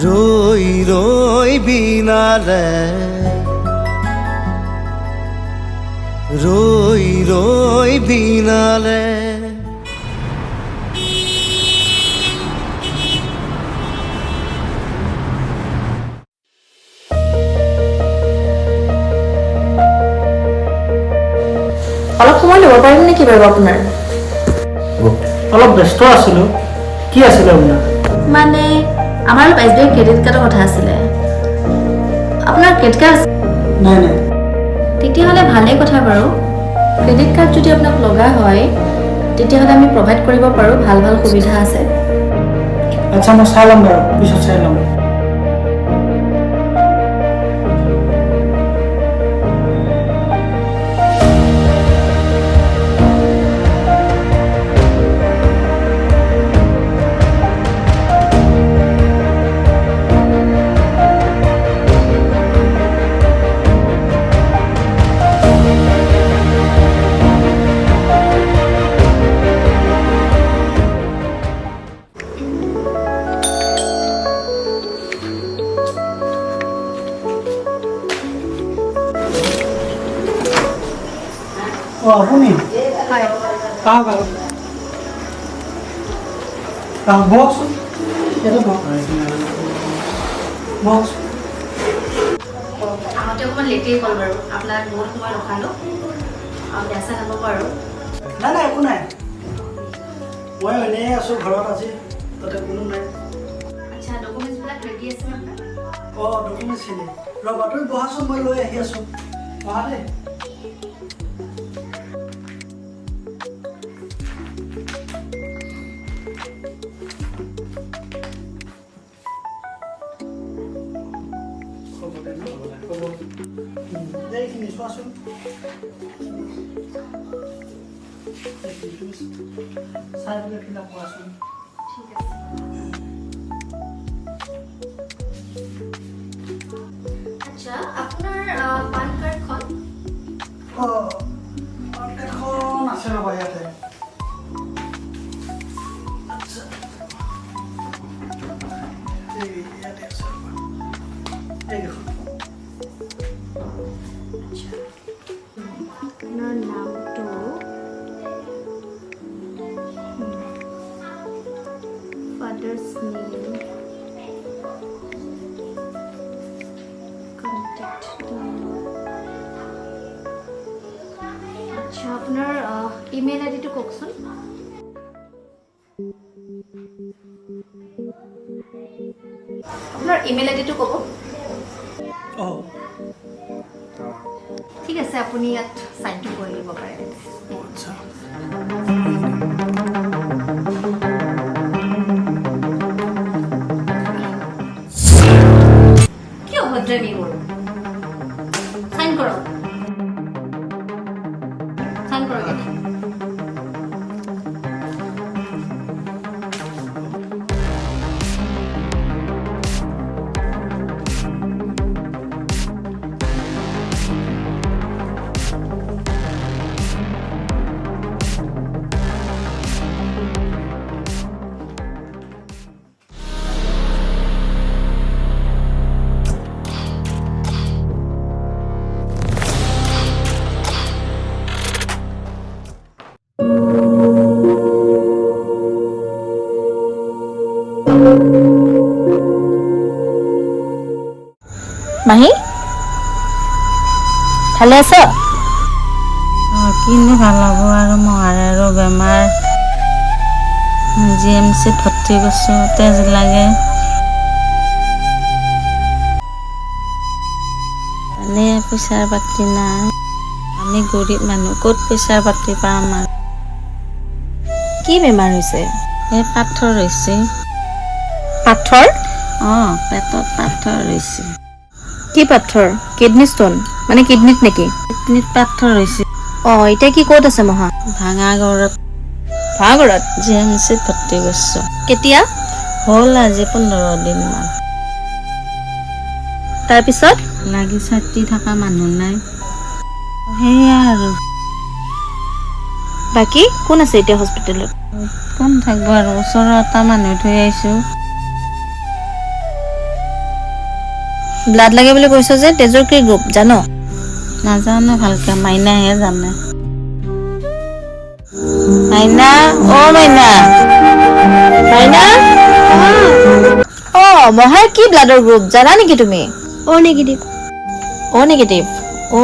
ৰই ৰই বিনালে ৰই ৰই বিনালে অলপ সময় ল'ব পাৰিম নেকি বাৰু আপোনাৰ? অলপ ব্যস্ত আছিলোঁ। কি আছিলে আপোনাৰ? মানে আমাৰ অলপ SBI ক্ৰেডিট কাৰ্ডৰ কথা আছিলে। আপোনাৰ ক্ৰেডিট কাৰ্ড আছে? নাই নাই। তেতিয়াহ'লে ভালেই কথা বাৰু। ক্ৰেডিট কাৰ্ড যদি আপোনাক লগা হয় তেতিয়াহ'লে আমি প্ৰভাইড কৰিব পাৰোঁ, ভাল ভাল সুবিধা আছে। আচ্ছা মই চাই ল'ম বাৰু, পিছত চাই ল'ম। আপুনি হয়। আহক আহক আহক বহকচোন। ইয়াতে বহক বহকচোন। আহোঁতে অকণমান লেটেই হ'ল বাৰু, আপোনাক বহুত সময় ৰখালোঁ। বেয়া চেয়া নাপাব আৰু। নাই নাই একো নাই, মই এনেই আছোঁ ঘৰত আজি, তাতে কোনো নাই। আচ্ছা, ডকুমেণ্টছবিলাক ৰেডি আছে আপোনাৰ? ডকুমেণ্টছখিনি ৰ'বা, তুমি বহাচোন, মই লৈ আহি আছোঁ। বহা দেই। এইখিনি চোৱাচোন। চাই পেলাই ফিল আপ কৰাচোন। ঠিক আছে। আচ্ছা, আপোনাৰ পান কাৰ্ডখন? পান কাৰ্ডখন আছে ৰ'বা ইয়াতে। আচ্ছা ইয়াতে আছে ৰ'বা, এইখন। আপোনাৰ নামটো ফাদাৰ্ছ নেম, কণ্টেক্ট নম্বৰ। আচ্ছা, আপোনাৰ ইমেইল আইডিটো কওকচোন। আপোনাৰ ইমেইল আইডিটো ক'ব। ঠিক আছে, আপুনি ইয়াত চাইনটো কৰি দিব পাৰে। আচ্ছা কি অভদ্ৰামী এইবোৰ? চাইন কৰক, চাইন কৰক ইয়াতে। মাহী, ভালে আছ? কিনো ভাল হ'ব আৰু মহাৰাৰো বেমাৰ, GMCত ভৰ্তি কৰিছোঁ, তেজ লাগে। এনে পইচাৰ পাতি নাই, আমি গৰীব মানুহ, ক'ত পইচাৰ পাতি পাম আৰু। কি বেমাৰ হৈছে? এই পাথৰ হৈছে। পাথৰ? পেটত পাথৰ হৈছে। কি পাথৰ? কিডনী ষ্টোন মানে কিডনীত নেকি? কিডনীত পাথৰ হৈছে। এতিয়া কি ক'ত আছে মহা? ভাঙাগড়ত। ভাঙাগড়ত? GMCত ভৰ্তি কৰিছোঁ। কেতিয়া? হ'ল আজি 15 দিনমান। তাৰপিছত? লাগি চাতি থকা মানুহ নাই, সেয়া আৰু। বাকী কোন আছে এতিয়া হস্পিটেলত? কোন থাকিব আৰু, ওচৰৰ এটা মানুহ থৈ আহিছোঁ। ব্লাড লাগে বুলি কৈছ যে তেজৰ কি গ্ৰুপ জানো? নাজানো ভালকে, মাইনাহে জানে। মাইনা, অ মাইনা, মাইনা মহাৰ কি ব্লাডৰ গ্ৰুপ জানা নেকি তুমি? অ নেগেটিভ। অ নেগেটিভ। অ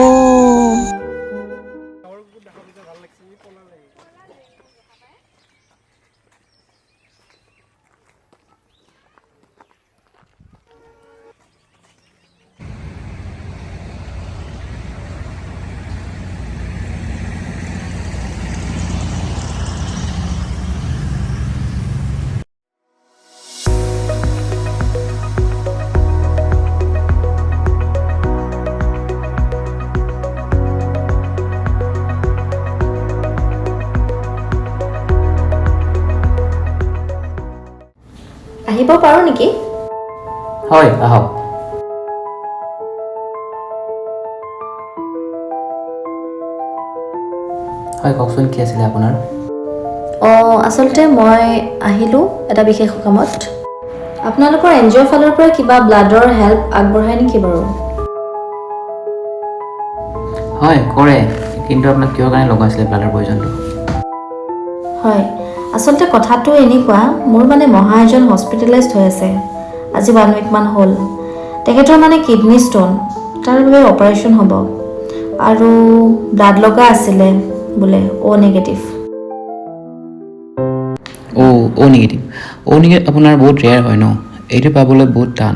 আহিব পাৰো নেকি? হয় আহক। হয় কওকচোন কি আছিলে আপোনাৰ? আচলতে মই আহিলোঁ এটা বিশেষ কামত। আপোনালোকৰ NGOৰ ফালৰ পৰা কিবা ব্লাডৰ হেল্প আগবঢ়ায় নেকি বাৰু? হয় কৰে, কিন্তু আপোনাক কিহৰ কাৰণে লগাইছিলে ব্লাডৰ প্ৰয়োজনটো? হয় আচলতে কথাটো এনেকুৱা, মোৰ মানে মহা এজন হস্পিটেলাইজড হৈ আছে আজি 1 উইকমান হ'ল। তেখেতৰ মানে কিডনী ষ্ট'ন, তাৰ বাবে অপাৰেশ্যন হ'ব আৰু ব্লাড লগা আছিলে বোলে অ' নেগেটিভ। অ' নেগেটিভ। অ' নেগেটিভ আপোনাৰ বহুত ৰেয়াৰ হয় ন, এইটো পাবলৈ বহুত টান।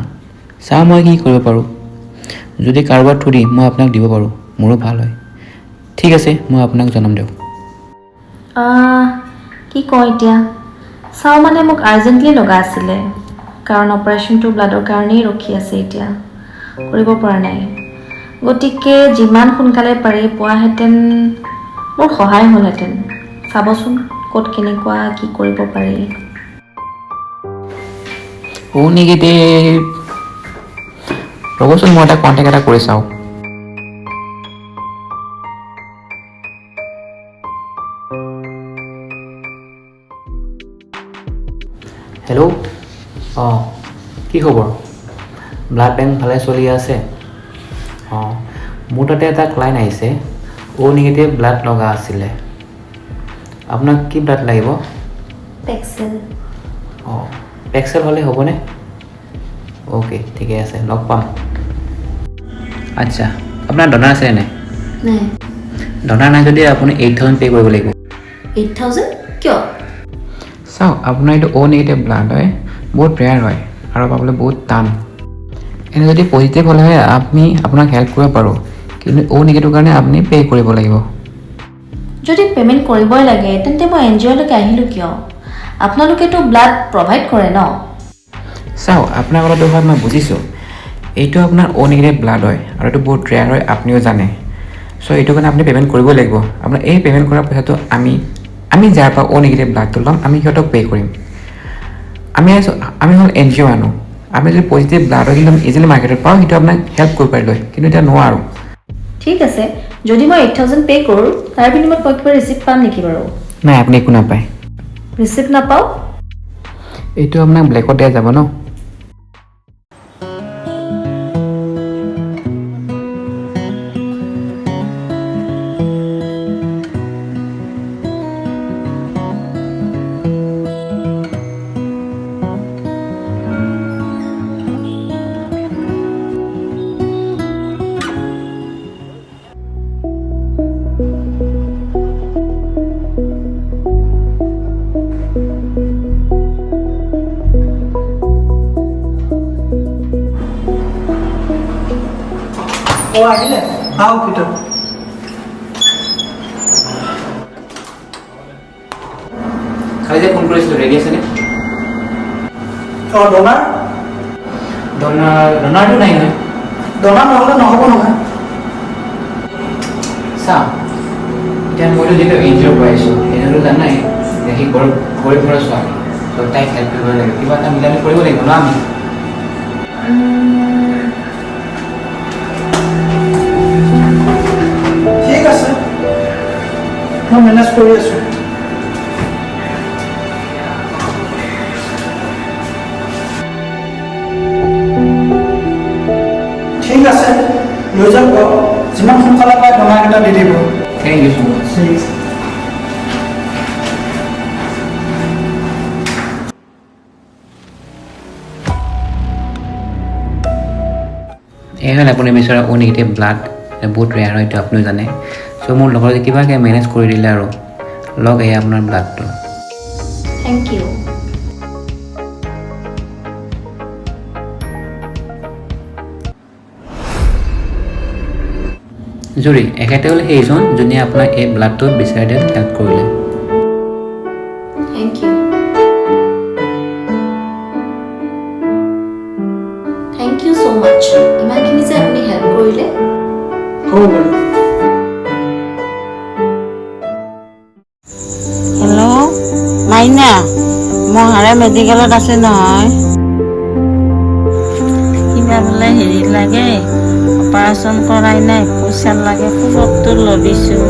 চাওঁ মই কি কৰিব পাৰোঁ, যদি কাৰোবাৰ থ্ৰু দি মই আপোনাক দিব পাৰোঁ মোৰো ভাল হয়। ঠিক আছে মই আপোনাক জনাম দিয়ক। কি কওঁ এতিয়া, চাওঁ মানে মোক আৰ্জেণ্টলি লগা আছিলে, কাৰণ অপাৰেশ্যনটো ব্লাডৰ কাৰণেই ৰখি আছে এতিয়া, কৰিব পৰা নাই। গতিকে যিমান সোনকালে পাৰি পোৱাহেঁতেন মোৰ সহায় হ'লহেঁতেন। চাবচোন ক'ত কেনেকুৱা কি কৰিব পাৰি। অ' নেগেটিভ, ৰ'বচোন মই এটা কণ্টেক্ট এটা কৰি চাওঁ। হেল্ল', কি খবৰ? ব্লাড বেংক ভালে চলি আছে? মোৰ তাতে এটা ক্লাইণ্ট আহিছে, অ' নেগেটিভ ব্লাড লগা আছিলে। আপোনাক কি ব্লাড লাগিব? পেক্সেল। পেক্সেল হ'লে হ'বনে? অ'কে ঠিকে আছে, লগ পাম। আচ্ছা আপোনাৰ ডনাৰ আছেনে নাই? নাই। ডনাৰ নাই যদি আপুনি 8,000 পে' কৰিব লাগিব। 8,000 কিয়? চাওক আপোনাৰ এইটো অ' নেগেটিভ ব্লাড হয়, বহুত ৰেয়াৰ হয় আৰু পাবলৈ বহুত টান। এনে যদি পজিটিভ হ'লে হয় আমি আপোনাক হেল্প কৰিব পাৰোঁ, কিন্তু অ' নেগেটিভ কাৰণে আপুনি পে' কৰিব লাগিব। যদি পে'মেণ্ট কৰিবই লাগে তেন্তে মই NGOলৈকে আহিলোঁ কিয়? আপোনালোকেতো ব্লাড প্ৰভাইড কৰে ন? চাওক আপোনাৰ কথাটো হয় মই বুজিছোঁ, এইটো আপোনাৰ অ' নেগেটিভ ব্লাড হয় আৰু এইটো বহুত ৰেয়াৰ হয় আপুনিও জানে। চ' এইটো কাৰণে আপুনি পে'মেণ্ট কৰিবই লাগিব। আপোনাৰ এই পে'মেণ্ট কৰাৰ পইচাটো আমি যাৰ পৰা অ' নেগেটিভ ব্লাডটো ল'ম আমি সিহঁতক পে' কৰিম। আমি হ'ল NGO মানুহ, আমি যদি পজিটিভ ব্লাড হয় কিন্তু আমি ইজিলি মাৰ্কেটত পাওঁ সেইটো আপোনাক হেল্প কৰিব পাৰিলোঁ হয়, কিন্তু এতিয়া নোৱাৰোঁ। ঠিক আছে, যদি মই 8,000 পে' কৰোঁ তাৰ বিনিময়ত মই কিবা ৰিচিপ্ট পাম নেকি বাৰু? নাই আপুনি একো নাপায়। ৰিচিপ্ট নাপাওঁ? এইটো আপোনাক ব্লেকত দিয়া যাব ন। আহিলে আহক ভিতৰত। খালি যে ফোন কৰিছিলোঁ ৰেডি আছেনে? ডনাৰ ডনাৰটো নাই নহয়। ডনাৰ নহ'লে নহ'ব নহয়। চাওঁ এতিয়া মইতো যিটো NGOৰ পৰা আহিছোঁ, এনেতো জানাই সি গৰীব ঘৰৰ ছোৱালী, ত' তাইক হেল্প কৰিব লাগিব, কিবা এটা মিলাই কৰিব লাগিব ন আমি। ঠিক আছে মই মেনেজ কৰি আছোঁ। ঠিক আছে লৈ যাব যিমান সোনকালে পায় দনাকেইটা দি দিব থেংক ইউ ছ' মাছ ঠিক আছে এই হ'ল আপুনি বিচৰা অ' নিগেটিভ ব্লাড বহুত ৰেয়াৰ হয় এইটো আপুনিও জানে চ' মোৰ লগতে কিবাকৈ মেনেজ কৰি দিলে আৰু লগ এয়া আপোনাৰ ব্লাডটো থেংক ইউ জুৰি এখেতে হ'ল সেইজন যোনে আপোনাক এই ব্লাডটো বিচাৰি দিয়াত হেল্প কৰিলে thank you thank you so' much ইমানখিনি যে আপুনি হেল্প কৰিলে হ'ব বাৰু হেল্ল' মাইনা মহাৰা মেডিকেলত আছে নহয় কিবা বোলে হেৰি লাগে অপাৰেশ্যন কৰাই নাই পইচা লাগে খবৰটো ল'বিচোন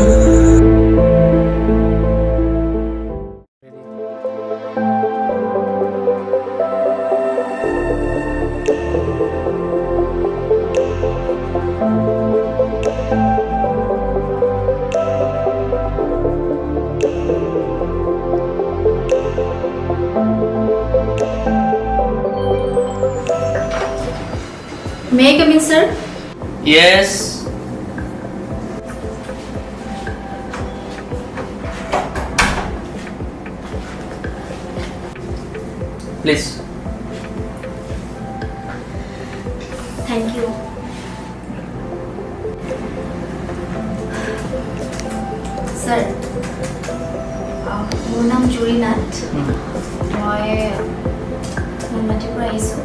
May I come in, sir? Yes. Please. Thank you. Sir, মোৰ নাম জুৰি নাথ মই নুনমাটিৰ পৰা আহিছোঁ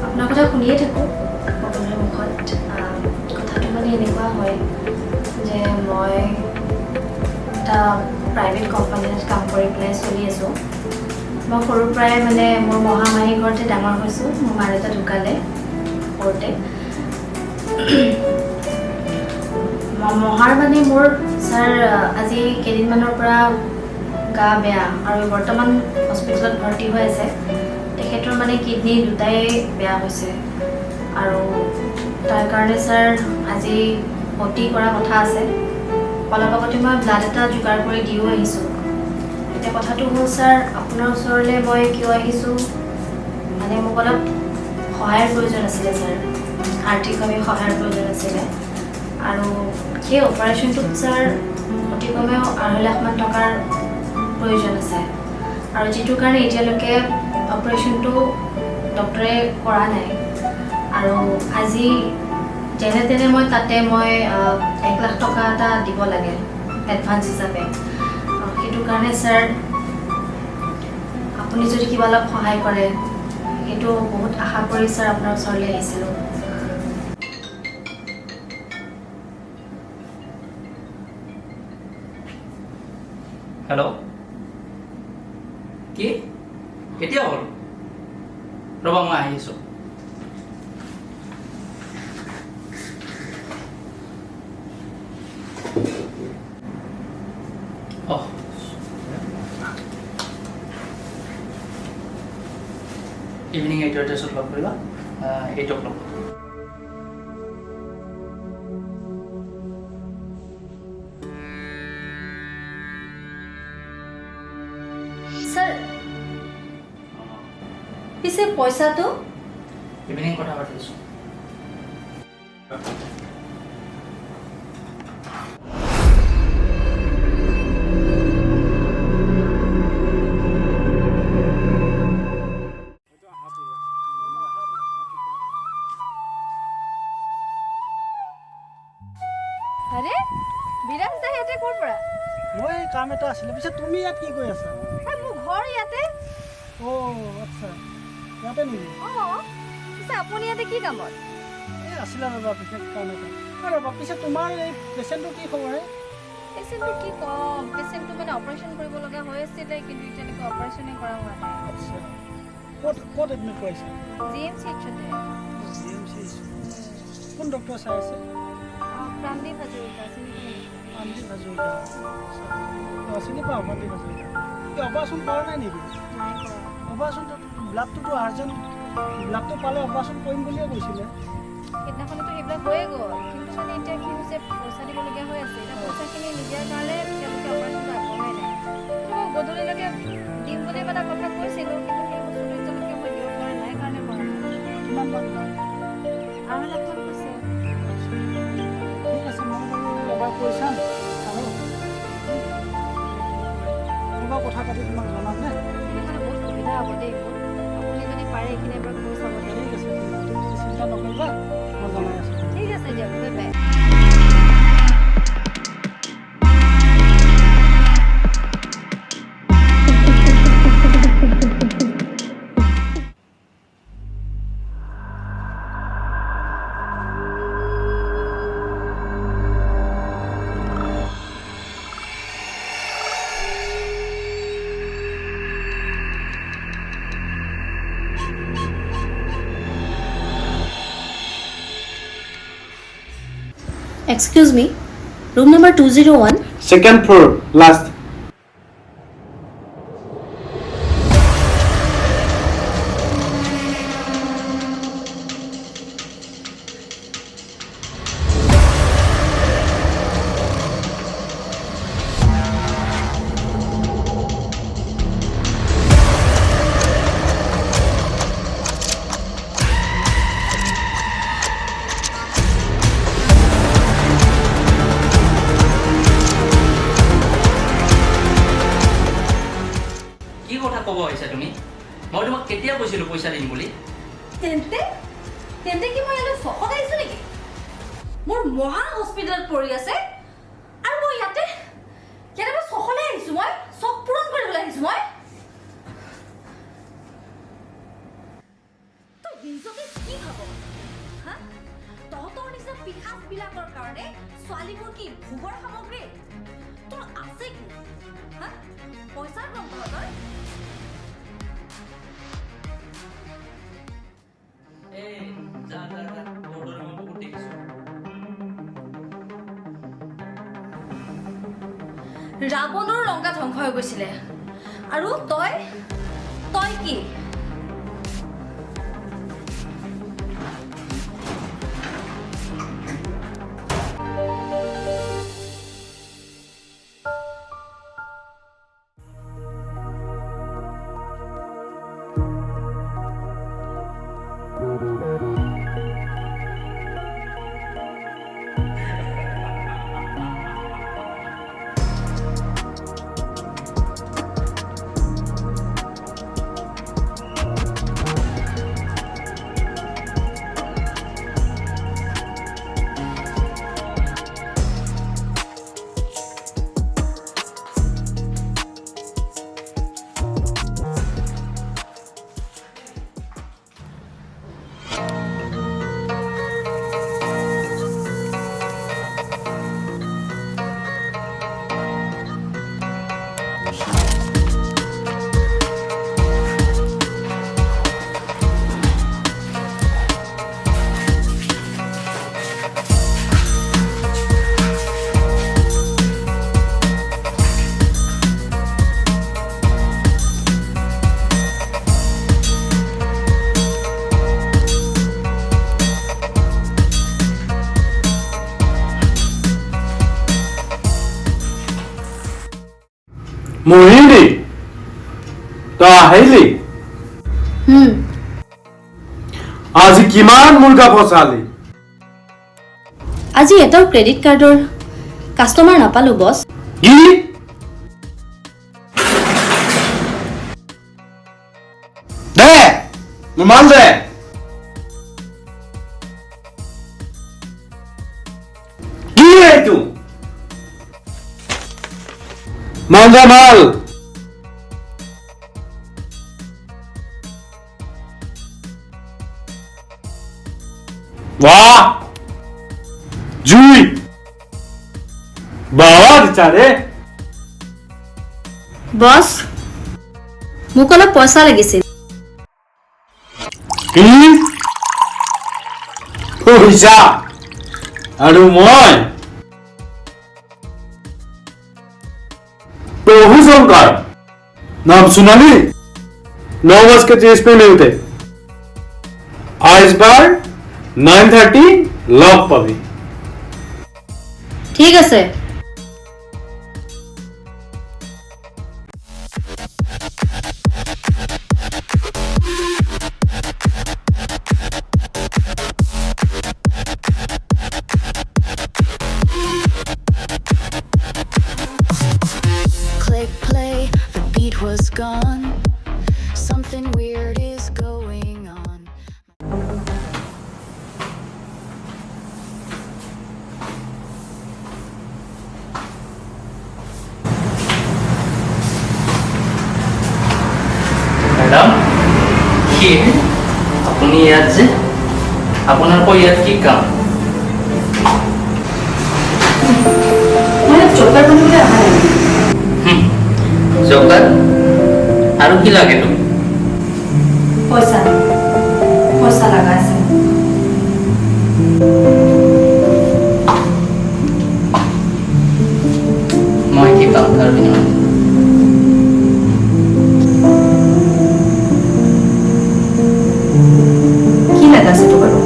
আপোনাৰ কথা শুনিয়ে থাকোঁ সকলোৰে মুখত কথাটো মানে এনেকুৱা হয় যে মই এটা প্ৰাইভেট কোম্পানীত কাম কৰি পেলাই চলি আছোঁ মই সৰুৰ পৰাই মানে মোৰ মহামাহী ঘৰতে ডাঙৰ হৈছোঁ মোৰ মা দেউতা ঢুকালে সৰুতে মহাৰ মানে মোৰ ছাৰ আজি কেইদিনমানৰ পৰা গা বেয়া আৰু বৰ্তমান হস্পিটেলত ভৰ্তি হৈ আছে তেখেতৰ মানে কিডনী দুটাই বেয়া হৈছে আৰু তাৰ কাৰণে ছাৰ আজি অতি কৰা কথা আছে অলপ আগতে মই ব্লাড এটা যোগাৰ কৰি দিও আহিছোঁ এতিয়া কথাটো হ'ল ছাৰ আপোনাৰ ওচৰলৈ মই কিয় আহিছোঁ মানে মোক অলপ সহায়ৰ প্ৰয়োজন আছিলে ছাৰ আৰ্থিকভাৱে সহায়ৰ প্ৰয়োজন আছিলে আৰু সেই অপাৰেশ্যনটোত ছাৰ অতি কমেও 2.5 লাখ মান টকাৰ প্ৰয়োজন আছে আৰু যিটোৰ কাৰণে এতিয়ালৈকে অপাৰেশ্যনটো ডক্টৰে কৰা নাই আৰু আজি যেনে তেনে মই তাতে 1 লাখ টকা এটা দিব লাগে এডভান্স হিচাপে সেইটো কাৰণে ছাৰ আপুনি যদি কিবা অলপ সহায় কৰে সেইটো বহুত আশা কৰি ছাৰ আপোনাৰ ওচৰলৈ আহিছিলোঁ Hello. কি কেতিয়া হ'ল ৰ'বা মই আহিছোঁ ইভিনিং 8 ড্ৰেছত লগ কৰিবা 8 o'clock ছাৰ পিছে পইচাটো ইভিনিং কথা পাতিছোঁ আৰে বিৰাজ দা ইয়াতে ক'ৰ পৰা মই কাম এটা আছিলে পিছে তুমি ইয়াত কি কৰি আছা মোৰ ঘৰ ইয়াতে আচ্ছা ইয়াতে নেকি পিছে আপুনি ইয়াতে কি কামত এই আছিলে ৰ'বা বিশেষ কাম এটা ৰ'বা পিছে তোমাৰ এই পেচেণ্টটো কি খবৰ পেচেণ্টটো কি ক'ম পেচেণ্টটো মানে অপাৰেশ্যন কৰিব লগা হৈ আছিলে কিন্তু এতিয়ালৈকে অপাৰেশ্যনে কৰা হোৱা নাই আচ্ছা ক'ত এডমিট কৰিছে GMCHতে কোন ডক্টৰ চাই আছে প্ৰাণদীপ হাজৰিকা প্ৰাণদীপ হাজৰিকা চিনি পাওঁ প্ৰাণদীপ হাজৰিকা অপাৰেশ্যন কৰা নাই নেকি নাই কৰা অপাৰেশ্যন ব্লাডটোতো আৰ্জেণ্ট ব্লাডটো পালে অপাৰেশ্যন কৰিম বুলিয়ে কৈছিলে সেইদিনাখনতো সেইবিলাক হৈয়ে গ'ল কিন্তু মানে এতিয়া কি হৈছে পইচা দিবলগীয়া হৈ আছে এতিয়া পইচাখিনি নিদিয়াৰ কাৰণে তেওঁলোকে অপাৰেশ্যনটো আগবঢ়াই নাই কিন্তু মই গধূলিলৈকে দিম বুলি মানে কথা কৈছিলোঁ কিন্তু সেই বস্তুটো এতিয়ালৈকে মই দিব পৰা নাই কাৰণে পৰা নাই কিমান মান লয়? 8 লাখ মান কৈছে ঠিক আছে মই বাৰু এবাৰ কৈ চাম আৰু মই বাৰু কথা পাতি তোমাক জনাম নে? মানে বহুত সুবিধা হ'ব দেই মোৰ আপুনি যদি পাৰে এইখিনি এবাৰ কৈ চাব দিয়ক ঠিক আছে তুমি চিন্তা নকৰিবা মই জনাই আছোঁ ঠিক আছে দিয়ক bye bye Excuse me, room number 201. Second floor, last. কি কথা ক'ব আহিছা তুমি মই তোমাক কেতিয়া কৈছিলোঁ পইচা দিম বুলি তেন্তে কি মই ইয়ালৈ চকত আহিছোঁ নেকি মোৰ মহা হস্পিটেলত পৰি আছে আৰু মই ইয়াতে মই চকলে আহিছোঁ মই চক পূৰণ কৰিবলৈ আহিছোঁ মই তই নিজকে কি ভাব হা তহঁতৰ নিচিনা পিশাচবিলাকৰ কাৰণে ছোৱালীবোৰ কি ভোগৰ সামগ্ৰী তোৰ আছে কি হা পইচাৰ কম তহঁতৰ এই যা যা যা তোৰ মই বহুত দেখিছোঁ ৰাৱণৰ লংকা ধ্বংস হৈ গৈছিলে আৰু তই কি মোহিনী তই আহিলি আজি কিমান মুৰ্গা ফচালি আজি এটাও ক্ৰেডিট কাৰ্ডৰ কাষ্টমাৰ নাপালো বছ কি দে মোৰ মান দে কি এইটো মান দে মাল वाह जुई बाबा बेचारे বছ মোক অলপ পইচা লাগিছিল কি পইচা আৰু মই प्रभु शंकर नाम सुना नहीं 9 बज के 30 पे नहीं उठे आज बार 9:30 লগ পাবি। ঠিক আছে। Click play, the beat was gone. Something weird is going on. Madam কি আপুনি ইয়াত যে আপোনাৰ কৈ ইয়াত কি কাম? জগাত আৰু কি লাগে তুমি? পইচা পইচা লাগা আছে। মই কি পাম তাৰ বিনিময়ত? কি লাগা আছে তো বাৰু?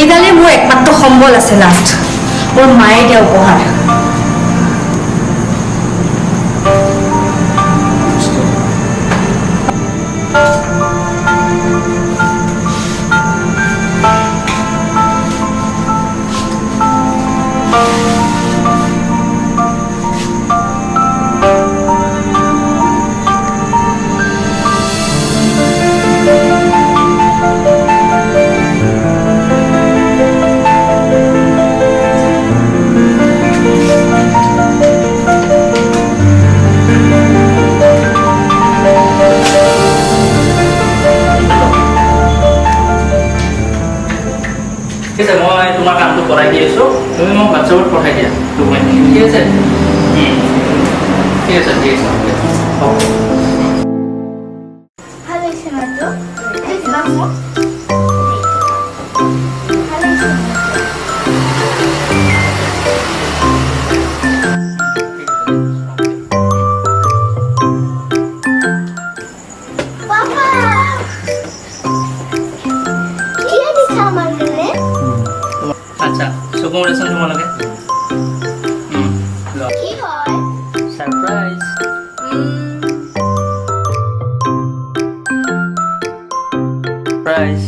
এইডালে মোৰ একমাত্ৰ সম্বল আছে লাষ্ট মোৰ মায়ে দিয়া উপহাৰ। ঠিক আছে, মই তোমাৰ কামটো কৰাই দি আছোঁ, তুমি মোক হোৱাটছএপত পঠাই দিয়া ডকুমেণ্টখিনি। ঠিক আছে ঠিক আছে ঠিক আছে হ'ব। আচ্ছা চকমৰেশ্যন তোমালোকে সারপ্রাইজ। সারপ্রাইজ।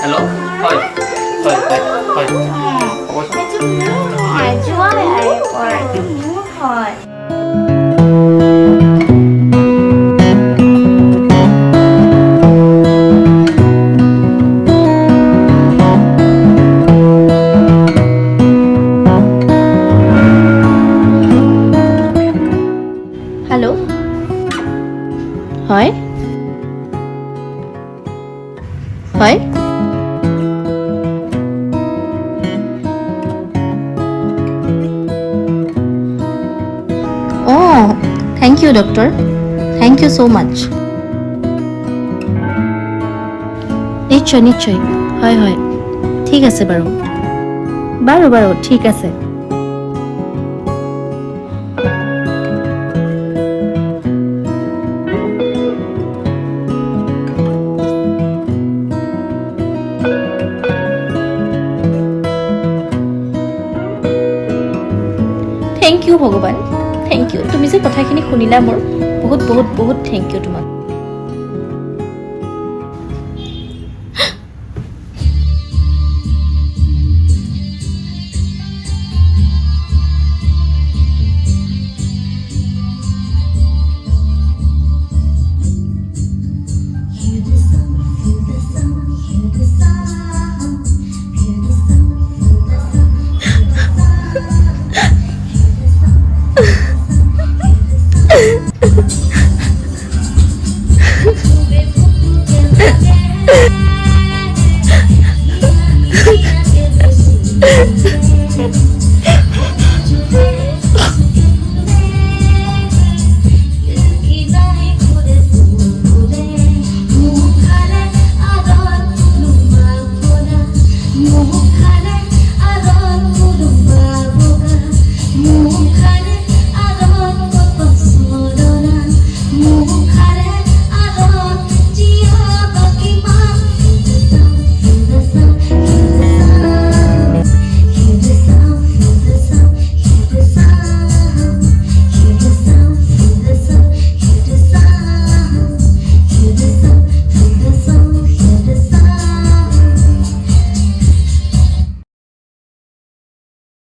হেল্ল' হয় হয় হয় হয় হয় হয় thank you doctor, thank you so much. নিশ্চয় নিশ্চয় হয় হয় ঠিক আছে বাৰু বাৰু বাৰু ঠিক আছে। থেংক ইউ ভগৱান, থেংক ইউ। তুমি যে কথাখিনি শুনিলা মোৰ বহুত বহুত বহুত থেংক ইউ তোমাক।